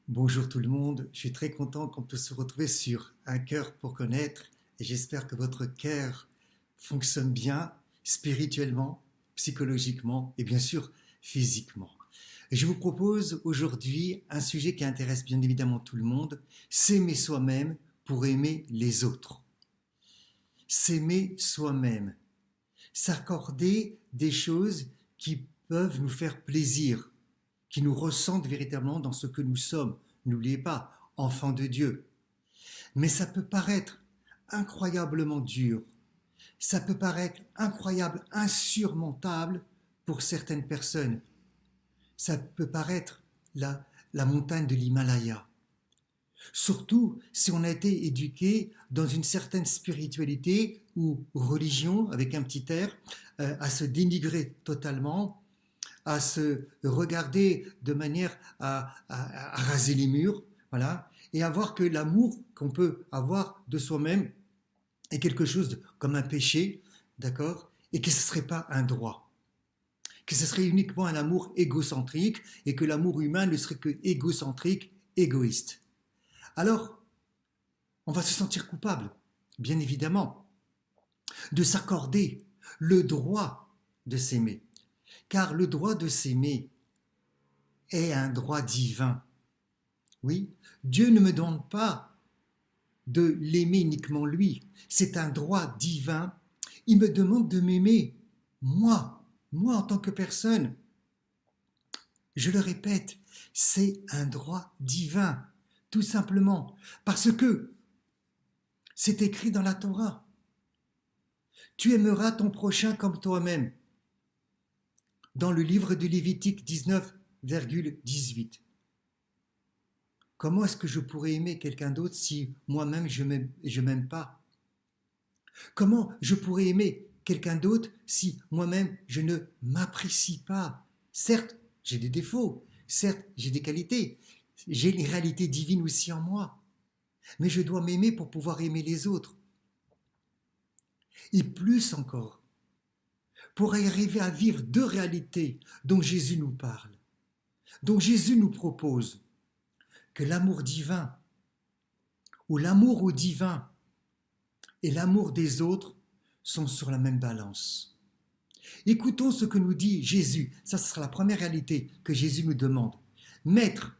Bonjour tout le monde, je suis très content qu'on puisse se retrouver sur Un cœur pour connaître et j'espère que votre cœur fonctionne bien spirituellement, psychologiquement et bien sûr physiquement. Et je vous propose aujourd'hui un sujet qui intéresse bien évidemment tout le monde, s'aimer soi-même pour aimer les autres. S'aimer soi-même, s'accorder des choses qui peuvent nous faire plaisir, qui nous ressentent véritablement dans ce que nous sommes. N'oubliez pas, enfants de Dieu. Mais ça peut paraître incroyablement dur, ça peut paraître incroyable, insurmontable pour certaines personnes. Ça peut paraître la montagne de l'Himalaya. Surtout si on a été éduqué dans une certaine spiritualité ou religion, avec un petit air, à se dénigrer totalement, à se regarder de manière à raser les murs, voilà, et à voir que l'amour qu'on peut avoir de soi-même est quelque chose comme un péché, d'accord, et que ce ne serait pas un droit, que ce serait uniquement un amour égocentrique et que l'amour humain ne serait que égocentrique, égoïste. Alors, on va se sentir coupable, bien évidemment, de s'accorder le droit de s'aimer. Car le droit de s'aimer est un droit divin. Oui, Dieu ne me demande pas de l'aimer uniquement lui, c'est un droit divin. Il me demande de m'aimer, moi en tant que personne. Je le répète, c'est un droit divin, tout simplement, parce que c'est écrit dans la Torah. Tu aimeras ton prochain comme toi-même. Dans le livre de Lévitique 19,18. Comment est-ce que je pourrais aimer quelqu'un d'autre si moi-même je m'aime pas? Comment je pourrais aimer quelqu'un d'autre si moi-même je ne m'apprécie pas? Certes, j'ai des défauts, certes, j'ai des qualités, j'ai les réalités divines aussi en moi, mais je dois m'aimer pour pouvoir aimer les autres. Et plus encore, pour arriver à vivre deux réalités dont Jésus nous parle, dont Jésus nous propose, que l'amour divin, ou l'amour au divin, et l'amour des autres sont sur la même balance. Écoutons ce que nous dit Jésus. Ça, ce sera la première réalité que Jésus nous demande. Maître,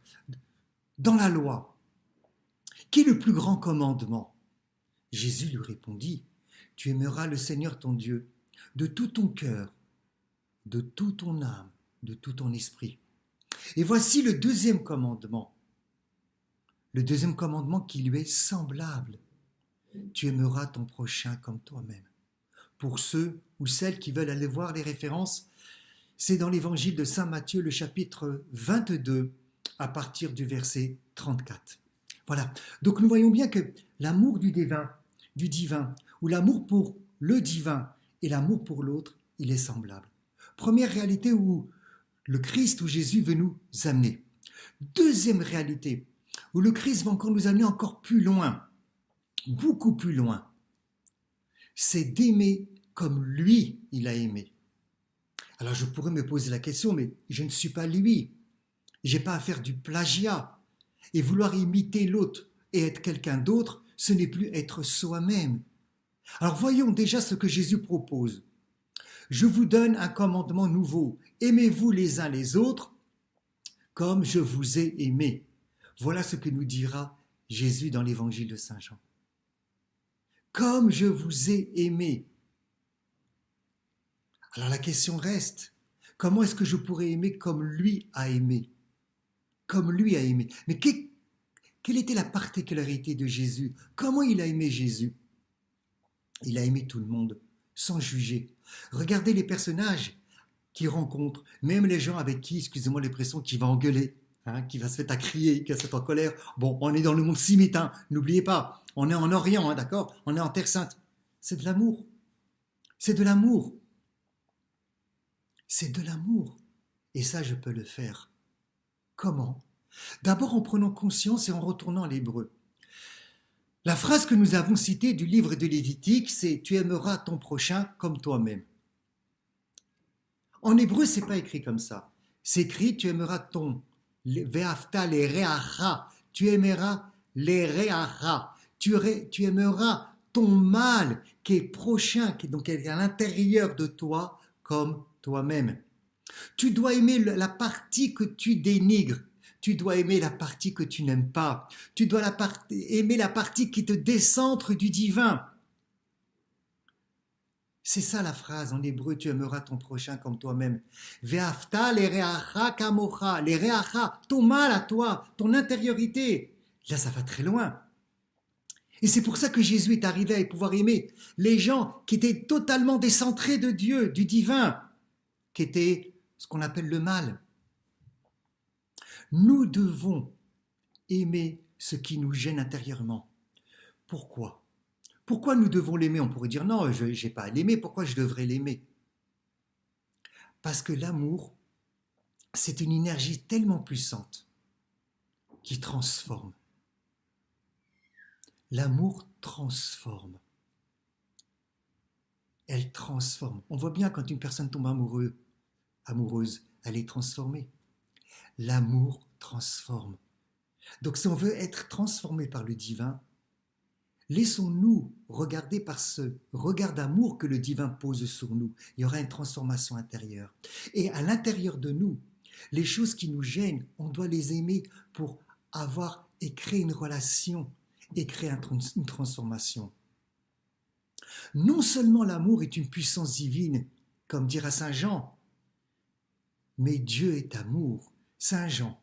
dans la loi, quel est le plus grand commandement? Jésus lui répondit, tu aimeras le Seigneur ton Dieu de tout ton cœur, de toute ton âme, de tout ton esprit. Et voici le deuxième commandement. Le deuxième commandement qui lui est semblable. Tu aimeras ton prochain comme toi-même. Pour ceux ou celles qui veulent aller voir les références, c'est dans l'évangile de Saint Matthieu, le chapitre 22, à partir du verset 34. Voilà. Donc nous voyons bien que l'amour du divin, ou l'amour pour le divin et l'amour pour l'autre, il est semblable. Première réalité où le Christ ou Jésus veut nous amener. Deuxième réalité, où le Christ va encore nous amener encore plus loin, beaucoup plus loin, c'est d'aimer comme lui, il a aimé. Alors je pourrais me poser la question, mais je ne suis pas lui, j'ai pas à faire du plagiat, et vouloir imiter l'autre et être quelqu'un d'autre, ce n'est plus être soi-même. Alors voyons déjà ce que Jésus propose. Je vous donne un commandement nouveau, aimez-vous les uns les autres comme je vous ai aimé. Voilà ce que nous dira Jésus dans l'évangile de Saint Jean. Comme je vous ai aimé. Alors la question reste, comment est-ce que je pourrais aimer comme lui a aimé? Comme lui a aimé. Mais quelle était la particularité de Jésus? Comment il a aimé Jésus? Il a aimé tout le monde, sans juger. Regardez les personnages qu'il rencontre, même les gens avec qui, excusez-moi l'expression, qui va engueuler, qui va se mettre à crier, qui va se mettre en colère. Bon, on est dans le monde sémite, n'oubliez pas, on est en Orient, d'accord? On est en Terre Sainte. C'est de l'amour. C'est de l'amour. C'est de l'amour. Et ça, je peux le faire. Comment? D'abord en prenant conscience et en retournant à l'hébreu. La phrase que nous avons citée du livre de Lévitique, c'est « Tu aimeras ton prochain comme toi-même ». En hébreu, ce n'est pas écrit comme ça. C'est écrit « Tu aimeras ton Ve'afta les re'acha, tu aimeras les re'acha, tu aimeras ton mal qui est prochain, qui est à l'intérieur de toi, comme toi-même. Tu dois aimer la partie que tu dénigres. Tu dois aimer la partie que tu n'aimes pas. Tu dois aimer la partie qui te décentre du divin. C'est ça la phrase en hébreu, tu aimeras ton prochain comme toi-même. Ve'afta l'ereacha kamocha, l'ereacha, ton mal à toi, ton intériorité. Là, ça va très loin. Et c'est pour ça que Jésus est arrivé à pouvoir aimer les gens qui étaient totalement décentrés de Dieu, du divin, qui étaient ce qu'on appelle le mal. Nous devons aimer ce qui nous gêne intérieurement. Pourquoi ? Pourquoi nous devons l'aimer ? On pourrait dire non, je n'ai pas à l'aimer, pourquoi je devrais l'aimer ? Parce que l'amour, c'est une énergie tellement puissante qui transforme. L'amour transforme. Elle transforme. On voit bien quand une personne tombe amoureuse, elle est transformée. L'amour transforme. Donc si on veut être transformé par le divin, laissons-nous regarder par ce regard d'amour que le divin pose sur nous. Il y aura une transformation intérieure. Et à l'intérieur de nous, les choses qui nous gênent, on doit les aimer pour avoir et créer une relation et créer une transformation. Non seulement l'amour est une puissance divine, comme dira Saint Jean, mais Dieu est amour. Saint Jean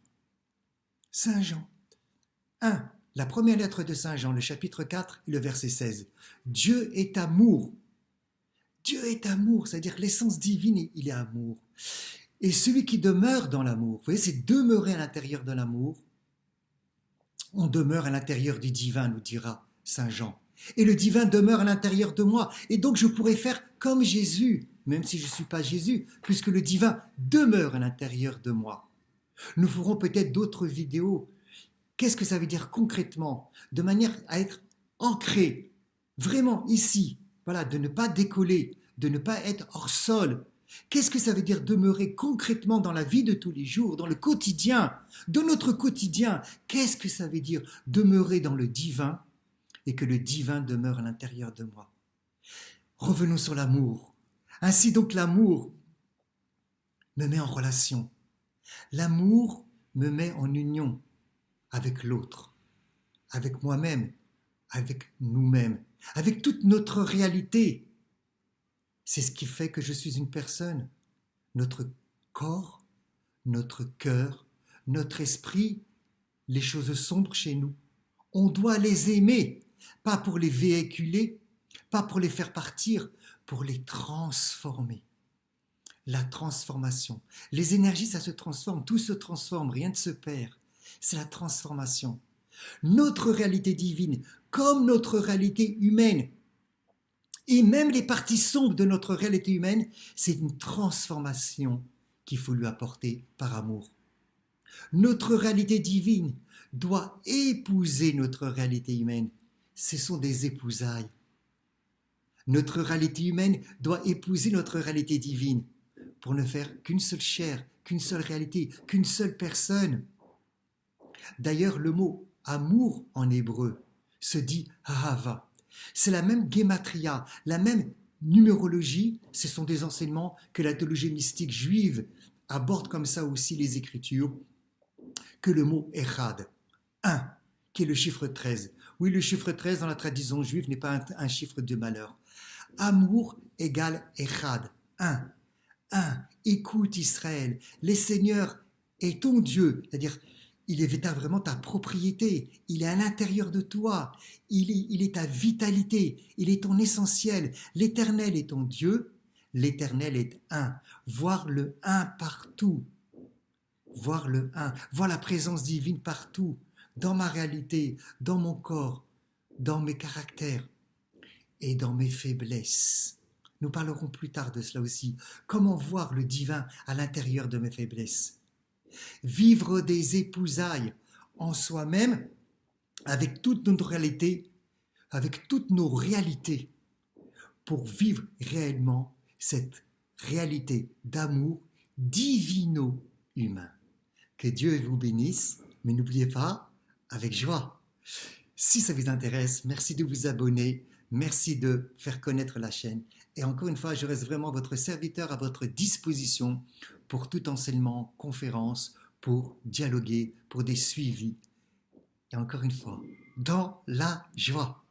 1, la première lettre de Saint Jean, le chapitre 4 et le verset 16. Dieu est amour. Dieu est amour, c'est-à-dire l'essence divine, il est amour. Et celui qui demeure dans l'amour, vous voyez, c'est demeurer à l'intérieur de l'amour. On demeure à l'intérieur du divin, nous dira Saint Jean. Et le divin demeure à l'intérieur de moi. Et donc je pourrais faire comme Jésus, même si je ne suis pas Jésus, puisque le divin demeure à l'intérieur de moi. Nous ferons peut-être d'autres vidéos. Qu'est-ce que ça veut dire concrètement ? De manière à être ancré, vraiment ici, voilà, de ne pas décoller, de ne pas être hors sol. Qu'est-ce que ça veut dire demeurer concrètement dans la vie de tous les jours, dans le quotidien, de notre quotidien ? Qu'est-ce que ça veut dire demeurer dans le divin et que le divin demeure à l'intérieur de moi ? Revenons sur l'amour. Ainsi donc l'amour me met en relation. L'amour me met en union avec l'autre, avec moi-même, avec nous-mêmes, avec toute notre réalité. C'est ce qui fait que je suis une personne. Notre corps, notre cœur, notre esprit, les choses sombres chez nous. On doit les aimer, pas pour les véhiculer, pas pour les faire partir, pour les transformer. La transformation. Les énergies, ça se transforme, tout se transforme, rien ne se perd. C'est la transformation. Notre réalité divine, comme notre réalité humaine, et même les parties sombres de notre réalité humaine, c'est une transformation qu'il faut lui apporter par amour. Notre réalité divine doit épouser notre réalité humaine. Ce sont des épousailles. Notre réalité humaine doit épouser notre réalité divine pour ne faire qu'une seule chair, qu'une seule réalité, qu'une seule personne. D'ailleurs, le mot amour en hébreu se dit ahava. C'est la même gematria, la même numérologie. Ce sont des enseignements que la théologie mystique juive aborde comme ça aussi les Écritures, que le mot echad, 1, qui est le chiffre 13. Oui, le chiffre 13 dans la tradition juive n'est pas un chiffre de malheur. Amour égale echad, 1. Écoute Israël, le Seigneur est ton Dieu, c'est-à-dire il est vraiment ta propriété, il est à l'intérieur de toi, il est ta vitalité, il est ton essentiel. L'Éternel est ton Dieu, l'Éternel est un. Voir le un partout, voir le un, voir la présence divine partout, dans ma réalité, dans mon corps, dans mes caractères et dans mes faiblesses. Nous parlerons plus tard de cela aussi. Comment voir le divin à l'intérieur de mes faiblesses ? Vivre des épousailles en soi-même, avec toute notre réalité, avec toutes nos réalités, pour vivre réellement cette réalité d'amour divino-humain. Que Dieu vous bénisse, mais n'oubliez pas, avec joie. Si ça vous intéresse, merci de vous abonner, merci de faire connaître la chaîne. Et encore une fois, je reste vraiment votre serviteur à votre disposition pour tout enseignement, conférence, pour dialoguer, pour des suivis. Et encore une fois, dans la joie.